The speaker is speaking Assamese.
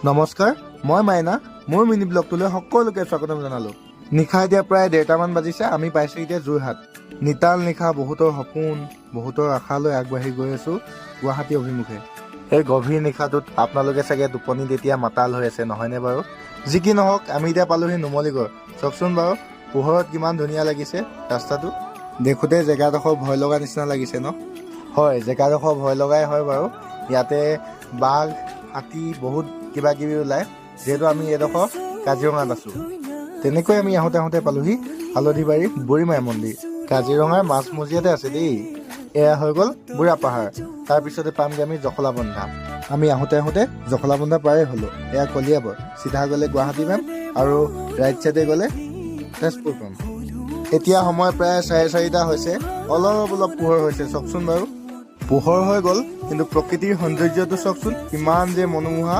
নমস্কাৰ, মই মাইনা। মোৰ মিনি ব্লগটোলৈ সকলোকে স্বাগতম জনালোঁ। নিশা এতিয়া প্ৰায় 1:30মান বাজিছে। আমি পাইছোঁ এতিয়া যোৰহাট। নিতাল নিশা বহুতৰ সপোন, বহুতৰ আশালৈ আগবাঢ়ি গৈ আছোঁ গুৱাহাটী অভিমুখে। এই গভীৰ নিশাটোত আপোনালোকে চাগে টোপনিত এতিয়া মাতাল হৈ আছে, নহয়নে বাৰু? যি কি নহওক, আমি এতিয়া পালোহি নুমলীগড়। চাওকচোন বাৰু, পোহৰত কিমান ধুনীয়া লাগিছে ৰাস্তাটো। দেখোঁতে জেগাডোখৰ ভয় লগা নিচিনা লাগিছে ন? হয়, জেগাডোখৰ ভয় লগাই হয় বাৰু। ইয়াতে বাঘ, হাতী বহুত কিবা কিবি ওলায়। যিহেতু আমি এইডোখৰ কাজিৰঙাত আছোঁ। তেনেকৈ আমি আহোঁতে পালোহি হালধিবাৰী বুঢ়ীমাই মন্দিৰ। কাজিৰঙাৰ মাজমজিয়াতে আছে দেই। এয়া হৈ গ'ল বুঢ়া পাহাৰ। তাৰপিছতে পামগৈ আমি জখলাবন্ধা। আমি আহোঁতে জখলাবন্ধা পাৰেই হ'লোঁ। এয়া কলিয়াবৰ। চিধা গ'লে গুৱাহাটী পাম আৰু ৰাইট চাইডে গ'লে তেজপুৰ পাম। এতিয়া সময় প্ৰায় 4:30 হৈছে। অলপ পোহৰ হৈছে, চাওকচোন বাৰু। পোহৰ হৈ গ'ল, কিন্তু প্ৰকৃতিৰ সৌন্দৰ্যটো চাওকচোন, কিমান যে মনোমোহা।